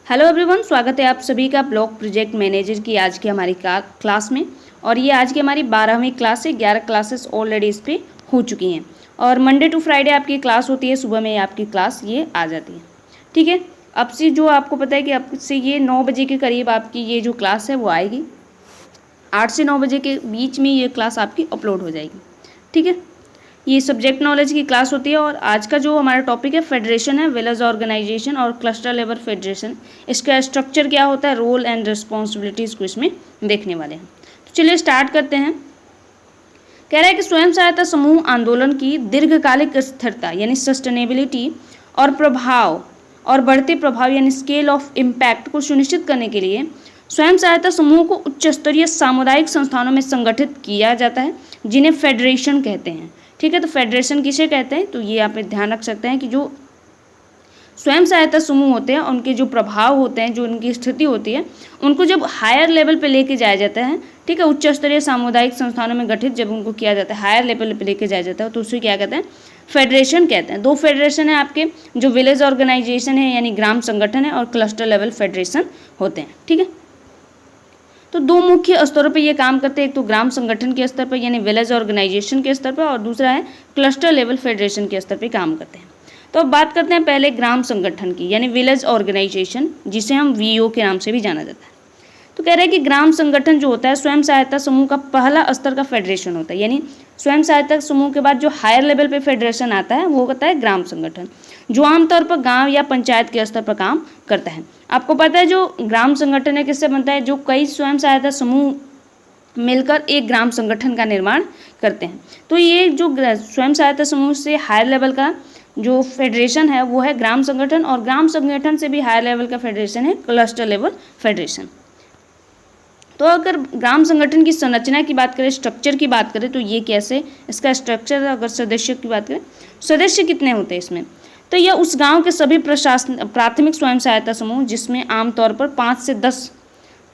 Hello everyone, स्वागत है आप सभी का ब्लॉक प्रोजेक्ट मैनेजर की आज की हमारी क्लास में। और ये आज की हमारी 12वीं क्लास है। 11 क्लासेस ऑलरेडी इस पर हो चुकी हैं और मंडे टू फ्राइडे आपकी क्लास होती है। सुबह में आपकी क्लास ये आ जाती है। ठीक है, अब से जो आपको पता है कि अब से ये 9 बजे के करीब आपकी ये जो क्लास है वो आएगी। 8 से 9 बजे के बीच में ये क्लास आपकी अपलोड हो जाएगी। ठीक है, ये सब्जेक्ट नॉलेज की क्लास होती है। और आज का जो हमारा टॉपिक है फेडरेशन है, विलेज ऑर्गेनाइजेशन और क्लस्टर लेवल फेडरेशन। इसका स्ट्रक्चर क्या होता है, रोल एंड रिस्पॉन्सिबिलिटीज़ को इसमें देखने वाले हैं। तो चलिए स्टार्ट करते हैं। कह रहा है कि स्वयं सहायता समूह आंदोलन की दीर्घकालिक स्थिरता यानी सस्टेनेबिलिटी और प्रभाव और बढ़ते प्रभाव यानी स्केल ऑफ इम्पैक्ट को सुनिश्चित करने के लिए स्वयं सहायता समूह को उच्च स्तरीय सामुदायिक संस्थानों में संगठित किया जाता है, जिन्हें फेडरेशन कहते हैं। ठीक है, तो फेडरेशन किसे कहते हैं, तो ये आप ध्यान रख सकते हैं कि जो स्वयं सहायता समूह होते हैं उनके जो प्रभाव होते हैं, जो उनकी स्थिति होती है, उनको जब हायर लेवल पे लेके जाया जाता है, ठीक है, उच्च स्तरीय सामुदायिक संस्थानों में गठित जब उनको किया जाता है, हायर लेवल पे लेके जाया जाता है, तो उसे क्या कहते हैं, फेडरेशन कहते हैं। 2 फेडरेशन है आपके, जो विलेज ऑर्गेनाइजेशन है यानी ग्राम संगठन है और क्लस्टर लेवल फेडरेशन होते हैं। ठीक है, तो 2 मुख्य स्तरों पे ये काम करते हैं। एक तो ग्राम संगठन के स्तर पर यानी विलेज ऑर्गेनाइजेशन के स्तर पर, और दूसरा है क्लस्टर लेवल फेडरेशन के स्तर पे काम करते हैं। तो अब बात करते हैं पहले ग्राम संगठन की यानी विलेज ऑर्गेनाइजेशन, जिसे हम वीओ के नाम से भी जाना जाता है। तो कह रहे हैं कि ग्राम संगठन जो होता है स्वयं सहायता समूह का पहला स्तर का फेडरेशन होता है। यानी स्वयं सहायता समूह के बाद जो हायर लेवल पे फेडरेशन आता है वो होता है ग्राम संगठन, जो आमतौर पर गांव या पंचायत के स्तर पर काम करता है। आपको पता है जो ग्राम संगठन है किससे बनता है, जो कई स्वयं सहायता समूह मिलकर एक ग्राम संगठन का निर्माण करते हैं। तो ये जो स्वयं सहायता समूह से हायर लेवल का जो फेडरेशन है वो है ग्राम संगठन, और ग्राम संगठन से भी हायर लेवल का फेडरेशन है क्लस्टर लेवल फेडरेशन। तो अगर ग्राम संगठन की संरचना की बात करें, स्ट्रक्चर की बात करें, तो ये कैसे इसका स्ट्रक्चर, अगर सदस्य की बात करें, सदस्य कितने होते हैं इसमें, तो यह उस गांव के सभी प्राथमिक स्वयं सहायता समूह, जिसमें आमतौर पर 5 से 10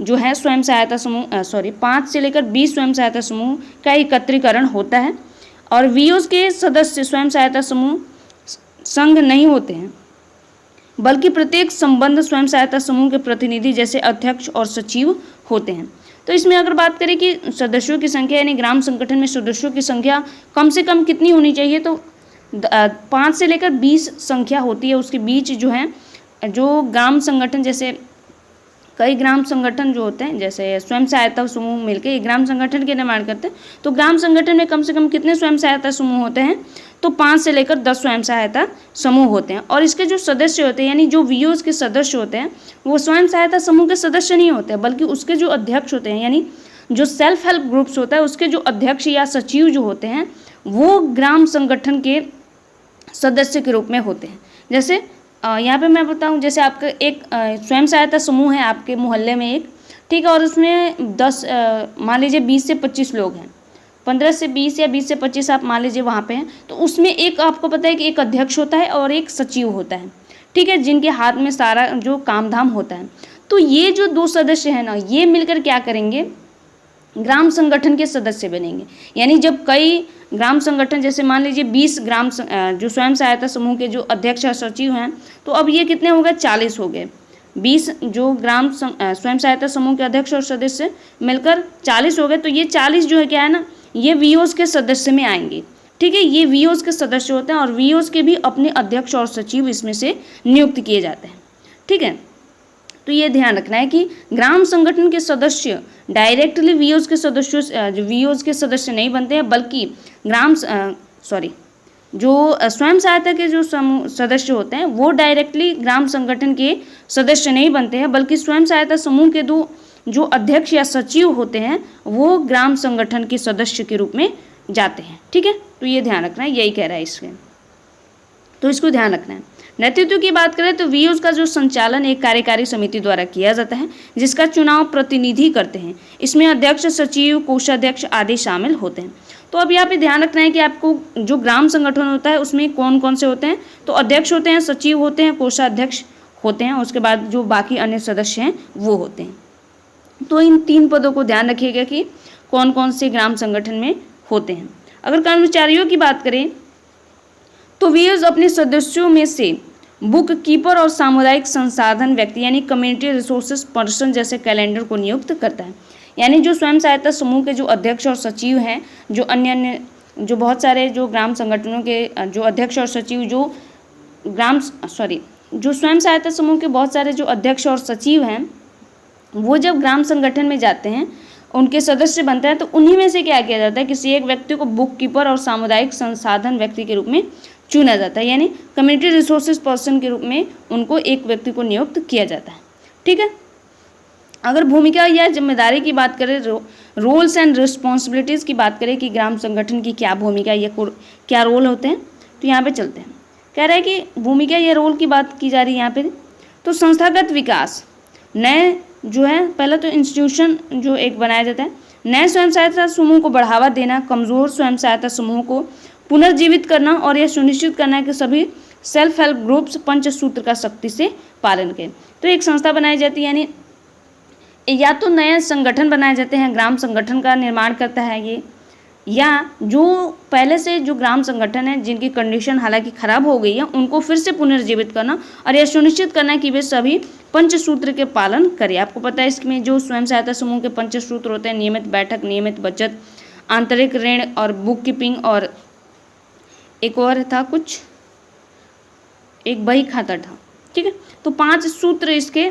जो है स्वयं सहायता समूह 5 से लेकर 20 स्वयं सहायता समूह का एकत्रीकरण होता है। और वीओज के सदस्य स्वयं सहायता समूह संघ नहीं होते हैं, बल्कि प्रत्येक संबंध स्वयं सहायता समूह के प्रतिनिधि जैसे अध्यक्ष और सचिव होते हैं। तो इसमें अगर बात करें कि सदस्यों की संख्या यानी ग्राम संगठन में सदस्यों की संख्या कम से कम कितनी होनी चाहिए, तो 5 से लेकर 20 संख्या होती है। उसके बीच जो है जो ग्राम संगठन, जैसे कई ग्राम संगठन जो होते हैं, जैसे स्वयं सहायता समूह मिलकर एक ग्राम संगठन के निर्माण करते हैं, तो ग्राम संगठन में कम से कम कितने स्वयं सहायता समूह होते हैं, तो 5 से लेकर 10 स्वयं सहायता समूह होते हैं। और इसके जो सदस्य होते हैं यानी जो वीओज के सदस्य होते हैं, वो स्वयं सहायता समूह के सदस्य नहीं होते, बल्कि उसके जो अध्यक्ष होते हैं यानी जो सेल्फ हेल्प ग्रुप्स होता है उसके जो अध्यक्ष या सचिव जो होते हैं वो ग्राम संगठन के सदस्य के रूप में होते हैं। जैसे यहाँ पे मैं बताऊँ, जैसे आपका एक स्वयं सहायता समूह है आपके मोहल्ले में एक, ठीक है, और उसमें 10 मान लीजिए 20 से 25 लोग हैं, 15 से 20 या 20 से 25 आप मान लीजिए वहाँ पे हैं, तो उसमें एक आपको पता है कि एक अध्यक्ष होता है और एक सचिव होता है, ठीक है, जिनके हाथ में सारा जो काम धाम होता है। तो ये जो 2 सदस्य हैं ना, ये मिलकर क्या करेंगे, ग्राम संगठन के सदस्य बनेंगे। यानी जब कई ग्राम संगठन, जैसे मान लीजिए 20 जो स्वयं सहायता समूह के जो अध्यक्ष और सचिव हैं, तो अब ये कितने हो गए, 40 हो गए। 20 जो स्वयं सहायता समूह के अध्यक्ष और सदस्य मिलकर 40 हो गए। तो ये 40 जो है क्या है ना, ये वीओज के सदस्य में आएंगे। ठीक है, ये वीओज के सदस्य होते हैं और वीओज के भी अपने अध्यक्ष और सचिव इसमें से नियुक्त किए जाते हैं। ठीक है, तो ये ध्यान रखना है कि ग्राम संगठन के सदस्य डायरेक्टली वीओज के सदस्य नहीं बनते हैं, बल्कि जो स्वयं सहायता के जो सदस्य होते हैं वो डायरेक्टली ग्राम संगठन के सदस्य नहीं बनते हैं, बल्कि स्वयं सहायता समूह के जो अध्यक्ष या सचिव होते हैं वो ग्राम संगठन के सदस्य के रूप में जाते हैं। ठीक है, तो ये ध्यान रखना है, यही कह रहा है इसमें, तो इसको ध्यान रखना है। नेतृत्व की बात करें तो वीओज का जो संचालन एक कार्यकारी समिति द्वारा किया जाता है, जिसका चुनाव प्रतिनिधि करते हैं। इसमें अध्यक्ष, सचिव, कोषाध्यक्ष आदि शामिल होते हैं। तो अब यहाँ पे ध्यान रखना है कि आपको जो ग्राम संगठन होता है उसमें कौन कौन से होते हैं, तो अध्यक्ष होते हैं, सचिव होते हैं, कोषाध्यक्ष होते हैं, उसके बाद जो बाकी अन्य सदस्य हैं वो होते हैं। तो इन 3 पदों को ध्यान रखिएगा कि कौन कौन से ग्राम संगठन में होते हैं। अगर कर्मचारियों की बात करें तो वीओज अपने सदस्यों में से बुक कीपर और सामुदायिक संसाधन व्यक्ति यानी कम्युनिटी रिसोर्सेज पर्सन जैसे कैलेंडर को नियुक्त करता है। यानी जो स्वयं सहायता समूह के जो अध्यक्ष और सचिव हैं, जो अन्य अन्य जो बहुत सारे जो ग्राम संगठनों के जो अध्यक्ष और सचिव जो स्वयं सहायता समूह के बहुत सारे जो अध्यक्ष और सचिव हैं, वो जब ग्राम संगठन में जाते हैं, उनके सदस्य बनते हैं, तो उन्हीं में से क्या किया जाता है, किसी एक व्यक्ति को बुक कीपर और सामुदायिक संसाधन व्यक्ति के रूप में चुना जाता है, यानी कम्युनिटी रिसोर्सेज पर्सन के रूप में उनको एक व्यक्ति को नियुक्त किया जाता है। ठीक है। अगर भूमिका या जिम्मेदारी की बात करें, रोल्स एंड रिस्पॉन्सिबिलिटीज़ की बात करें कि ग्राम संगठन की क्या भूमिका या क्या रोल होते हैं, तो यहाँ पे चलते हैं। कह रहा है कि भूमिका या रोल की बात की जा रही है यहाँ पे, तो संस्थागत विकास, नए जो है पहला तो इंस्टीट्यूशन जो एक बनाया जाता है, नए स्वयं सहायता समूह को बढ़ावा देना, कमज़ोर स्वयं सहायता समूह को पुनर्जीवित करना और यह सुनिश्चित करना है कि सभी सेल्फ हेल्प ग्रुप्स पंचसूत्र का सख्ती से पालन करें। तो एक संस्था बनाई जाती है, यानी या तो नए संगठन बनाए जाते हैं, ग्राम संगठन का निर्माण करता है ये, या जो पहले से जो ग्राम संगठन है जिनकी कंडीशन हालांकि ख़राब हो गई है, उनको फिर से पुनर्जीवित करना और यह सुनिश्चित करना कि वे सभी पंचसूत्र के पालन करें। आपको पता है इसमें जो स्वयं सहायता समूह के पंचसूत्र होते हैं, नियमित बैठक, नियमित बचत, आंतरिक ऋण और बुक कीपिंग, और एक और था कुछ, एक बही खाता था। ठीक है। तो 5 सूत्र इसके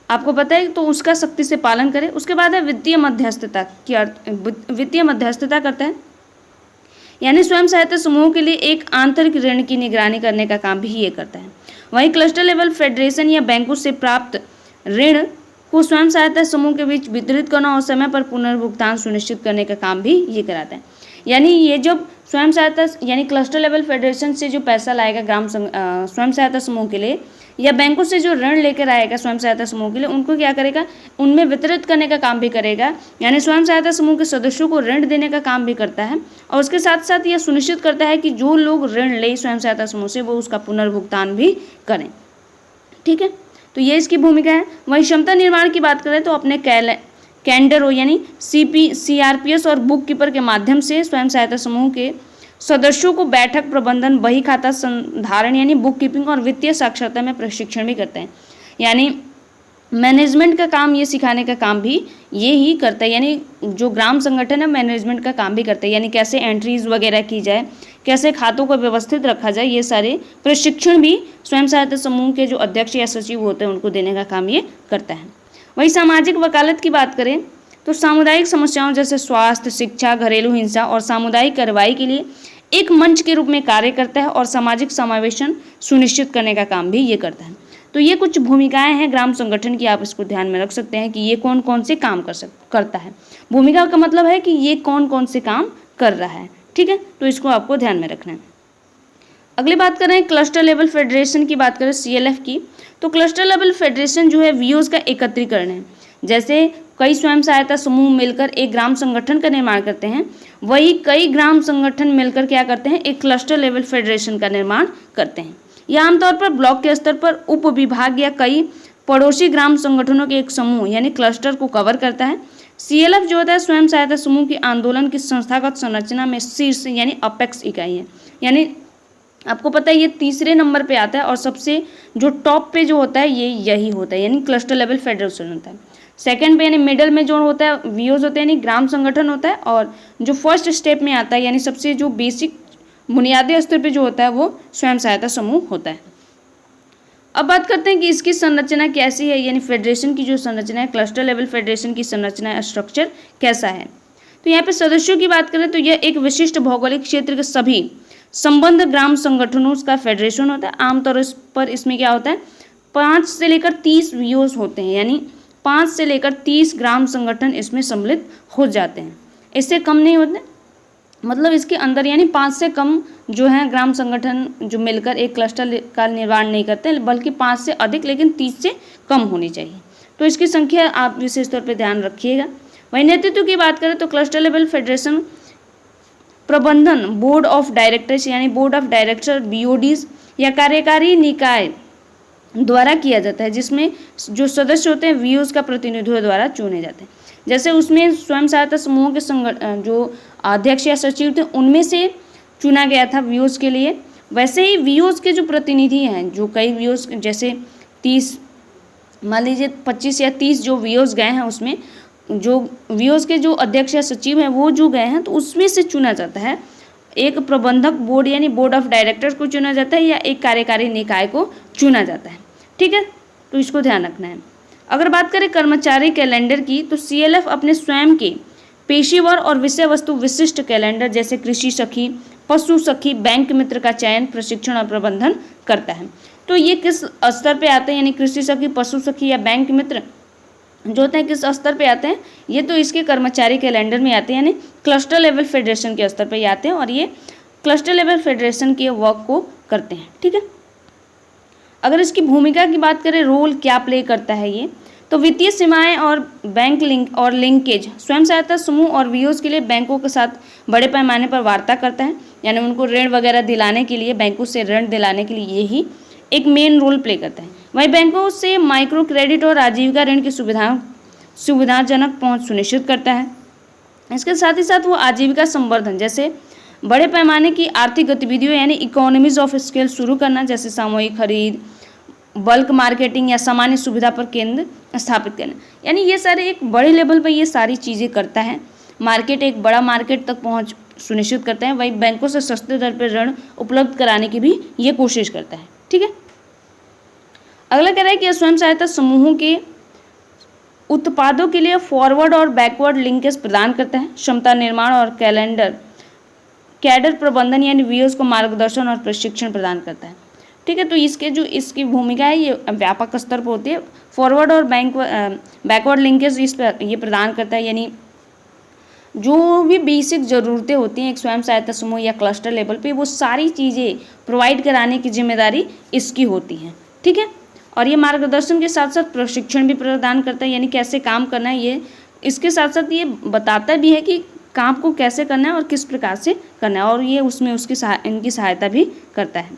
आपको पता है, तो उसका सख्ती से पालन करें। उसके बाद है वित्तीय मध्यस्थता की वित्तीय मध्यस्थता करता है, यानी स्वयं सहायता समूह के लिए एक आंतरिक ऋण की निगरानी करने का काम भी ये करता है। वहीं क्लस्टर लेवल फेडरेशन या बैंकों से प्राप्त ऋण को स्वयं सहायता समूह के बीच वितरित करना और समय पर पुनर्भुगतान सुनिश्चित करने का काम भी ये कराता है। यानी ये जब स्वयं सहायता यानी क्लस्टर लेवल फेडरेशन से जो पैसा लाएगा स्वयं सहायता समूह के लिए, या बैंकों से जो ऋण लेकर आएगा स्वयं सहायता समूह के लिए, उनको क्या करेगा, उनमें वितरित करने का काम भी करेगा। यानी स्वयं सहायता समूह के सदस्यों को ऋण देने का काम भी करता है, और उसके साथ साथ यह सुनिश्चित करता है कि जो लोग ऋण ले स्वयं सहायता समूह से, वो उसका पुनर्भुगतान भी करें। ठीक है। तो ये इसकी भूमिका है। वहीं क्षमता निर्माण की बात करें तो अपने कैंडर हो यानी CRPS और बुक कीपर के माध्यम से स्वयं सहायता समूह के सदस्यों को बैठक प्रबंधन, बही खाता संधारण यानी बुक कीपिंग और वित्तीय साक्षरता में प्रशिक्षण भी करते हैं। यानी मैनेजमेंट का काम ये सिखाने का काम भी ये ही करता है। यानी जो ग्राम संगठन है मैनेजमेंट का काम भी करता है, यानी कैसे एंट्रीज वगैरह की जाए, कैसे खातों को व्यवस्थित रखा जाए, ये सारे प्रशिक्षण भी स्वयं सहायता समूह के जो अध्यक्ष या सचिव होते हैं उनको देने का काम ये करता है। वही सामाजिक वकालत की बात करें तो सामुदायिक समस्याओं जैसे स्वास्थ्य, शिक्षा, घरेलू हिंसा और सामुदायिक कार्रवाई के लिए एक मंच के रूप में कार्य करता है और सामाजिक समावेशन सुनिश्चित करने का काम भी ये करता है। तो ये कुछ भूमिकाएं हैं ग्राम संगठन की, आप इसको ध्यान में रख सकते हैं कि ये कौन कौन से काम करता है। भूमिका का मतलब है कि ये कौन कौन से काम कर रहा है। ठीक है। तो इसको आपको ध्यान में रखना है। अगली बात करें क्लस्टर लेवल फेडरेशन की बात करें CLF की, तो क्लस्टर लेवल फेडरेशन जो है VOs का एकत्रीकरण है। जैसे कई स्वयं सहायता समूह मिलकर एक ग्राम संगठन का निर्माण करते हैं, वही कई ग्राम संगठन मिलकर क्या करते हैं, एक क्लस्टर लेवल फेडरेशन का निर्माण करते हैं। यह आमतौर पर ब्लॉक के स्तर पर उप विभाग या कई पड़ोसी ग्राम संगठनों के एक समूह यानी क्लस्टर को कवर करता है। CLF जो होता है स्वयं सहायता समूह की आंदोलन की संस्थागत संरचना में शीर्ष यानी अपेक्स इकाई है। यानी आपको पता है ये तीसरे नंबर पे आता है और सबसे जो टॉप पे जो होता है ये यही होता है, यानी क्लस्टर लेवल फेडरेशन होता है। सेकंड पे यानी मिडल में जो होता है VOs होते हैं यानी ग्राम संगठन होता है, और जो फर्स्ट स्टेप में आता है यानी सबसे जो बेसिक बुनियादी स्तर पे जो होता है वो स्वयं सहायता समूह होता है। अब बात करते हैं कि इसकी संरचना कैसी है, यानी फेडरेशन की जो संरचना है, क्लस्टर लेवल फेडरेशन की संरचना स्ट्रक्चर कैसा है। तो यहाँ पे सदस्यों की बात करें तो यह एक विशिष्ट भौगोलिक क्षेत्र के सभी संबंध ग्राम संगठनों का फेडरेशन होता है। आमतौर पर इसमें क्या होता है 5 से लेकर 30 VOs होते हैं, यानी 5 से लेकर 30 ग्राम संगठन इसमें सम्मिलित हो जाते हैं। इससे कम नहीं होते, मतलब इसके अंदर यानी 5 से कम जो है ग्राम संगठन जो मिलकर एक क्लस्टर का निर्माण नहीं करते, बल्कि 5 से अधिक लेकिन 30 से कम होनी चाहिए। तो इसकी संख्या आप विशेष तौर पर ध्यान रखिएगा। वहीं नेतृत्व की बात करें तो क्लस्टर लेवल फेडरेशन प्रबंधन बोर्ड ऑफ डायरेक्टर्स यानी बोर्ड ऑफ डायरेक्टर BODs या कार्यकारी निकाय द्वारा किया जाता है, जिसमें जो सदस्य होते हैं VOs का प्रतिनिधित्व द्वारा चुने जाते हैं। जैसे उसमें स्वयं सहायता समूह के जो अध्यक्ष या सचिव थे उनमें से चुना गया था VOs के लिए, वैसे ही वीओज के जो प्रतिनिधि हैं, जो कई वीओज जैसे 30, मान लीजिए 25 या 30 जो वीओज गए हैं, उसमें जो वीओज के जो अध्यक्ष या सचिव हैं वो जो गए हैं, तो उसमें से चुना जाता है एक प्रबंधक बोर्ड यानी बोर्ड ऑफ डायरेक्टर्स को चुना जाता है या एक कार्यकारी निकाय को चुना जाता है। ठीक है, तो इसको ध्यान रखना है। अगर बात करें कर्मचारी कैलेंडर की, तो सीएलएफ अपने स्वयं के पेशेवर और विषय वस्तु विशिष्ट कैलेंडर जैसे कृषि सखी, पशु सखी, बैंक मित्र का चयन, प्रशिक्षण और प्रबंधन करता है। तो ये किस स्तर पे आते हैं, यानी कृषि सखी, पशु सखी या बैंक मित्र जो होते हैं किस स्तर पे आते हैं, ये तो इसके कर्मचारी कैलेंडर में आते हैं, यानी क्लस्टर लेवल फेडरेशन के स्तर पे ही आते हैं और ये क्लस्टर लेवल फेडरेशन के वर्क को करते हैं। ठीक है, अगर इसकी भूमिका की बात करें, रोल क्या प्ले करता है ये, तो वित्तीय सेवाएं और बैंक लिंक और लिंकेज, स्वयं सहायता समूह और वीओज के लिए बैंकों के साथ बड़े पैमाने पर वार्ता करता है, यानी उनको ऋण वगैरह दिलाने के लिए, बैंकों से ऋण दिलाने के लिए यही एक मेन रोल प्ले करता है। वहीं बैंकों से माइक्रो क्रेडिट और आजीविका ऋण की सुविधाजनक पहुंच सुनिश्चित करता है। इसके साथ ही साथ वो आजीविका संवर्धन जैसे बड़े पैमाने की आर्थिक गतिविधियों यानी इकोनॉमीज ऑफ स्केल शुरू करना, जैसे सामूहिक खरीद, बल्क मार्केटिंग या सामान्य सुविधा पर केंद्र स्थापित करना, यानी ये सारे एक बड़े लेवल पर ये सारी चीज़ें करता है। मार्केट, एक बड़ा मार्केट तक पहुंच सुनिश्चित करता है। वही बैंकों से सस्ते दर पर ऋण उपलब्ध कराने की भी ये कोशिश करता है। ठीक है, अगला कह रहा है कि स्वयं सहायता समूहों के उत्पादों के लिए फॉरवर्ड और बैकवर्ड लिंकेज प्रदान करता है, क्षमता निर्माण और कैडर प्रबंधन यानी वीओज को मार्गदर्शन और प्रशिक्षण प्रदान करता है। ठीक है, तो इसकी भूमिका है ये व्यापक स्तर पर होती है। फॉरवर्ड और बैकवर्ड लिंकेज इस पर ये प्रदान करता है, यानी जो भी बेसिक ज़रूरतें होती हैं एक स्वयं सहायता समूह या क्लस्टर लेवल पे, वो सारी चीज़ें प्रोवाइड कराने की जिम्मेदारी इसकी होती है। ठीक है, और ये मार्गदर्शन के साथ साथ प्रशिक्षण भी प्रदान करता है, यानी कैसे काम करना है, ये इसके साथ साथ ये बताता भी है कि काम को कैसे करना है और किस प्रकार से करना है, और ये उसमें इनकी सहायता भी करता है।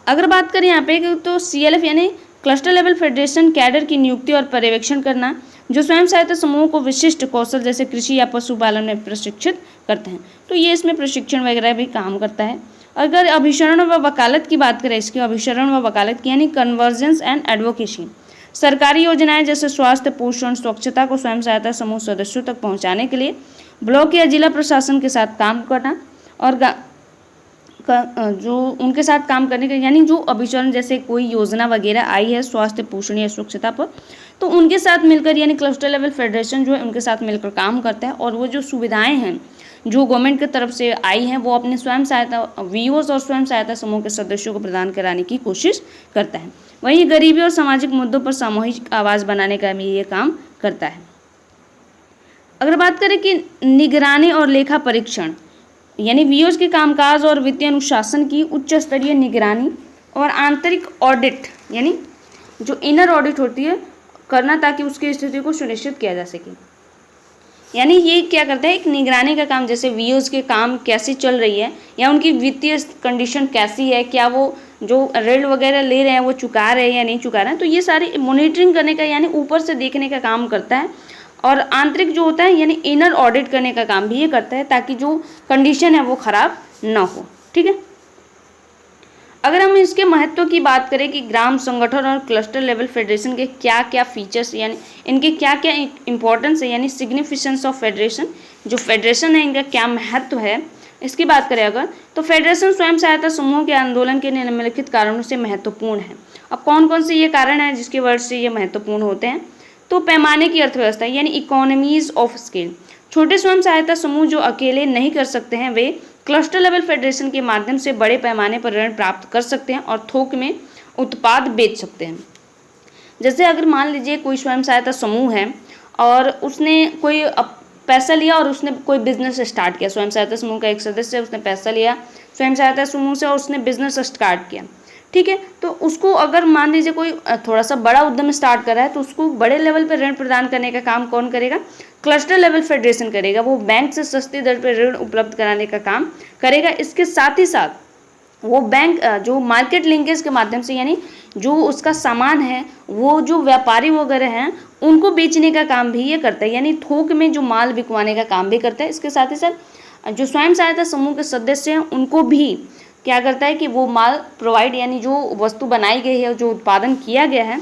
अगर बात करें यहाँ पे, तो सीएलएफ यानी क्लस्टर लेवल फेडरेशन कैडर की नियुक्ति और पर्यवेक्षण करना, जो स्वयं सहायता समूहों को विशिष्ट कौशल जैसे कृषि या पशुपालन में प्रशिक्षित करते हैं, तो ये इसमें प्रशिक्षण वगैरह भी काम करता है। अगर अभिसरण व वकालत की बात करें, इसकी अभिसरण व वकालत की यानी कन्वर्जेंस एंड एडवोकेसी, सरकारी योजनाएं जैसे स्वास्थ्य, पोषण, स्वच्छता को स्वयं सहायता समूह सदस्यों तक पहुंचाने के लिए ब्लॉक या जिला प्रशासन के साथ काम करना, और जो उनके साथ काम करने के, यानी जो अभिसरण जैसे कोई योजना वगैरह आई है स्वास्थ्य, पोषण या स्वच्छता पर, तो उनके साथ मिलकर यानी क्लस्टर लेवल फेडरेशन जो है उनके साथ मिलकर काम करता है, और वो जो सुविधाएं हैं जो गवर्नमेंट की तरफ से आई हैं वो अपने स्वयं सहायता वीओज और स्वयं सहायता समूह के सदस्यों को प्रदान कराने की कोशिश करता है। वहीं गरीबी और सामाजिक मुद्दों पर सामूहिक आवाज़ बनाने का भी ये काम करता है। अगर बात करें कि निगरानी और लेखा परीक्षण, यानी वीओज के कामकाज और वित्तीय अनुशासन की उच्च स्तरीय निगरानी और आंतरिक ऑडिट, यानी जो इनर ऑडिट होती है करना, ताकि उसकी स्थिति को सुनिश्चित किया जा सके। यानी ये क्या करता है, एक निगरानी का काम, जैसे वीओज के काम कैसी चल रही है या उनकी वित्तीय कंडीशन कैसी है, क्या वो जो ऋण वगैरह ले रहे हैं वो चुका रहे हैं या नहीं चुका रहे हैं, तो ये सारी मॉनिटरिंग करने का यानी ऊपर से देखने का काम करता है। और आंतरिक जो होता है यानी इनर ऑडिट करने का काम भी ये करता है, ताकि जो कंडीशन है वो खराब ना हो। ठीक है, अगर हम इसके महत्व की बात करें कि ग्राम संगठन और क्लस्टर लेवल फेडरेशन के क्या क्या फीचर्स, यानी इनके क्या क्या इंपॉर्टेंस है, यानी सिग्निफिकेंस ऑफ फेडरेशन, जो फेडरेशन है इनका क्या महत्व है, इसकी बात करें अगर, तो फेडरेशन स्वयं सहायता समूह के आंदोलन के निम्नलिखित कारणों से महत्वपूर्ण है। अब कौन कौन से ये कारण हैं जिसकी वजह से ये महत्वपूर्ण होते हैं, तो पैमाने की अर्थव्यवस्था यानी इकोनॉमीज ऑफ स्केल, छोटे स्वयं सहायता समूह जो अकेले नहीं कर सकते हैं वे क्लस्टर लेवल फेडरेशन के माध्यम से बड़े पैमाने पर ऋण प्राप्त कर सकते हैं और थोक में उत्पाद बेच सकते हैं। जैसे अगर मान लीजिए कोई स्वयं सहायता समूह है और उसने कोई पैसा लिया और उसने कोई बिजनेस स्टार्ट किया, स्वयं सहायता समूह का एक सदस्य है, उसने पैसा लिया स्वयं सहायता समूह से और उसने बिजनेस स्टार्ट किया। ठीक है, तो उसको अगर मान लीजिए कोई थोड़ा सा बड़ा उद्यम स्टार्ट कर रहा है, तो उसको बड़े लेवल पर ऋण प्रदान करने का काम कौन करेगा, क्लस्टर लेवल फेडरेशन करेगा। वो बैंक से सस्ती दर पर ऋण उपलब्ध कराने का काम करेगा। इसके साथ ही साथ वो बैंक जो मार्केट लिंकेज के माध्यम से, यानी जो उसका सामान है वो जो व्यापारी वगैरह हैं उनको बेचने का काम भी ये करता है, यानी थोक में जो माल बिकवाने का काम भी करता है। इसके साथ ही साथ जो स्वयं सहायता समूह के सदस्य हैं उनको भी क्या करता है कि वो माल प्रोवाइड यानी जो वस्तु बनाई गई है, जो उत्पादन किया गया है,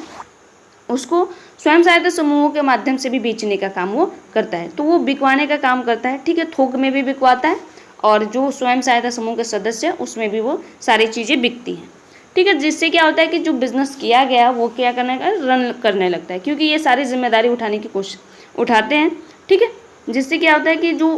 उसको स्वयं सहायता समूहों के माध्यम से भी बेचने का काम वो करता है। तो वो बिकवाने का काम करता है, ठीक है, थोक में भी बिकवाता है और जो स्वयं सहायता समूह के सदस्य है उसमें भी वो सारी चीज़ें बिकती हैं, ठीक है। जिससे क्या होता है कि जो बिजनेस किया गया वो क्या करने का रन करने लगता है, क्योंकि ये सारी जिम्मेदारी उठाने की कोशिश उठाते हैं, ठीक है। जिससे क्या होता है कि जो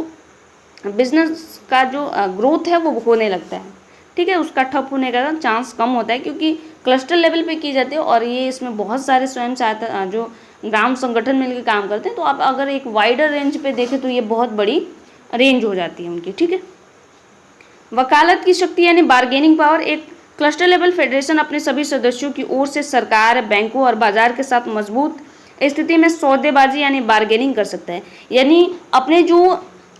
बिजनेस का जो ग्रोथ है वो होने लगता है, ठीक है, उसका ठप होने का चांस कम होता है, क्योंकि क्लस्टर लेवल पे की जाती है और ये इसमें बहुत सारे स्वयं सहायता जो ग्राम संगठन मिलकर काम करते हैं। तो आप अगर एक वाइडर रेंज पे देखें तो ये बहुत बड़ी रेंज हो जाती है उनकी, ठीक है। वकालत की शक्ति यानी बार्गेनिंग पावर, एक क्लस्टर लेवल फेडरेशन अपने सभी सदस्यों की ओर से सरकार, बैंकों और बाजार के साथ मजबूत स्थिति में सौदेबाजी यानी बार्गेनिंग कर सकता है। यानी अपने जो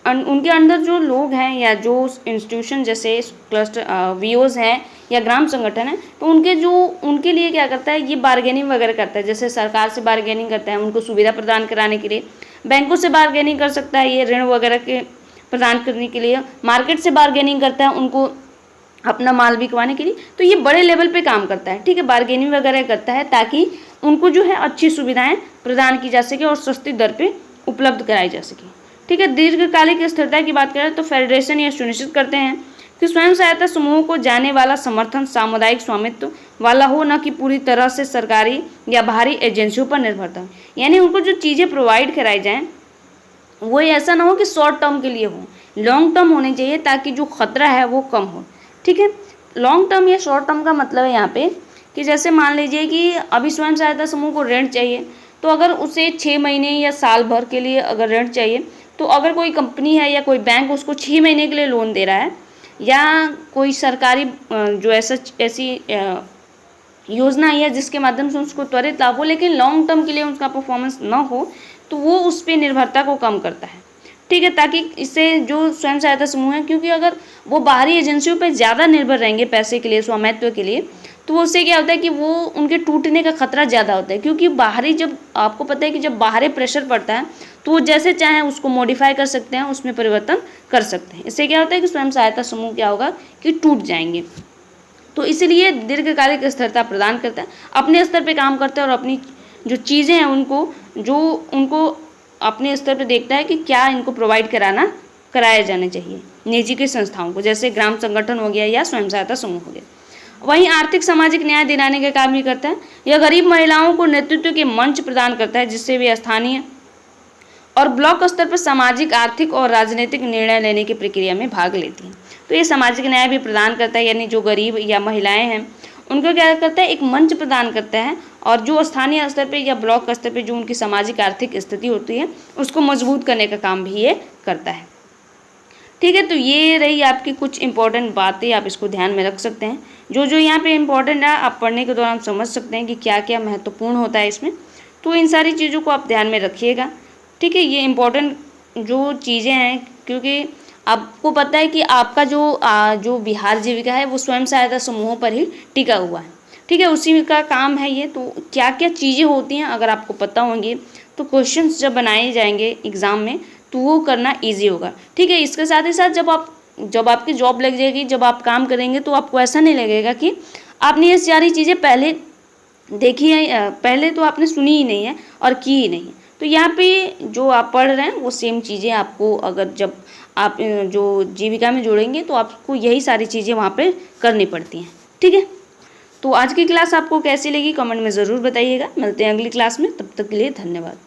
उनके अंदर जो लोग हैं या जो इंस्टीट्यूशन जैसे क्लस्टर वीओज हैं या ग्राम संगठन है, तो उनके लिए क्या करता है, ये बार्गेनिंग वगैरह करता है। जैसे सरकार से बार्गेनिंग करता है उनको सुविधा प्रदान कराने के लिए, बैंकों से बार्गेनिंग कर सकता है ये ऋण वगैरह के प्रदान करने के लिए, मार्केट से बार्गेनिंग करता है उनको अपना माल बिकवाने के लिए। तो ये बड़े लेवल पे काम करता है, ठीक है, बार्गेनिंग वगैरह करता है ताकि उनको जो है अच्छी सुविधाएं प्रदान की जा सके और सस्ती दर पे उपलब्ध कराई जा सके, ठीक है। दीर्घकालिक स्थिरता की बात करें तो फेडरेशन यह सुनिश्चित करते हैं कि स्वयं सहायता समूहों को जाने वाला समर्थन सामुदायिक स्वामित्व वाला हो, न कि पूरी तरह से सरकारी या बाहरी एजेंसियों पर निर्भरता हो। यानी उनको जो चीज़ें प्रोवाइड कराई जाएँ वो ऐसा ना हो कि शॉर्ट टर्म के लिए हो, लॉन्ग टर्म होने चाहिए ताकि जो खतरा है वो कम हो, ठीक है। लॉन्ग टर्म या शॉर्ट टर्म का मतलब है यहाँ पे कि जैसे मान लीजिए कि अभी स्वयं सहायता समूह को ऋण चाहिए, तो अगर उसे 6 महीने या साल भर के लिए अगर ऋण चाहिए, तो अगर कोई कंपनी है या कोई बैंक उसको 6 महीने के लिए लोन दे रहा है, या कोई सरकारी जो ऐसी योजना है जिसके माध्यम से उसको त्वरित लाभ हो लेकिन लॉन्ग टर्म के लिए उसका परफॉर्मेंस ना हो, तो वो उस पर निर्भरता को कम करता है, ठीक है। ताकि इससे जो स्वयं सहायता समूह है, क्योंकि अगर वो बाहरी एजेंसियों पर ज़्यादा निर्भर रहेंगे पैसे के लिए, स्वामित्व के लिए, तो उससे क्या होता है कि वो उनके टूटने का खतरा ज़्यादा होता है। क्योंकि बाहरी, जब आपको पता है कि जब बाहरी प्रेशर पड़ता है तो वो जैसे चाहें उसको मॉडिफाई कर सकते हैं, उसमें परिवर्तन कर सकते हैं। इससे क्या होता है कि स्वयं सहायता समूह क्या होगा कि टूट जाएंगे। तो इसीलिए दीर्घकालिक स्थिरता प्रदान करता है, अपने स्तर पर काम करता है और अपनी जो चीज़ें हैं उनको अपने स्तर पर देखता है कि क्या इनको प्रोवाइड कराया जाना चाहिए निजी की संस्थाओं को, जैसे ग्राम संगठन हो गया या स्वयं सहायता समूह हो गया। वहीं आर्थिक सामाजिक न्याय दिलाने का काम भी करता है। यह गरीब महिलाओं को नेतृत्व के मंच प्रदान करता है जिससे वे स्थानीय और ब्लॉक स्तर पर सामाजिक, आर्थिक और राजनीतिक निर्णय लेने की प्रक्रिया में भाग लेती हैं। तो ये सामाजिक न्याय भी प्रदान करता है, यानी जो गरीब या महिलाएं हैं उनको क्या करता है, एक मंच प्रदान करता है और जो स्थानीय स्तर पर या ब्लॉक स्तर पर जो उनकी सामाजिक आर्थिक स्थिति होती है उसको मजबूत करने का काम भी ये करता है, ठीक है। तो ये रही आपकी कुछ इंपॉर्टेंट बातें, आप इसको ध्यान में रख सकते हैं। जो यहाँ पे इंपॉर्टेंट है आप पढ़ने के दौरान समझ सकते हैं कि क्या क्या महत्वपूर्ण होता है इसमें। तो इन सारी चीज़ों को आप ध्यान में रखिएगा, ठीक है। ये इंपॉर्टेंट जो चीज़ें हैं, क्योंकि आपको पता है कि आपका जो बिहार जीविका है वो स्वयं सहायता समूहों पर ही टिका हुआ है, ठीक है, उसी का काम है ये। तो क्या क्या चीज़ें होती हैं अगर आपको पता होंगी तो क्वेश्चंस जब बनाए जाएंगे एग्ज़ाम में तो वो करना ईजी होगा, ठीक है। इसके साथ ही साथ जब आपकी जॉब लग जाएगी, जब आप काम करेंगे, तो आपको ऐसा नहीं लगेगा कि आपने ये सारी चीज़ें पहले देखी है, पहले तो आपने सुनी ही नहीं है और की ही नहीं है। तो यहाँ पे जो आप पढ़ रहे हैं वो सेम चीज़ें आपको, अगर जब आप जो जीविका में जोड़ेंगे तो आपको यही सारी चीज़ें वहाँ पे करनी पड़ती हैं, ठीक है। तो आज की क्लास आपको कैसी लगी कमेंट में ज़रूर बताइएगा। मिलते हैं अगली क्लास में, तब तक के लिए धन्यवाद।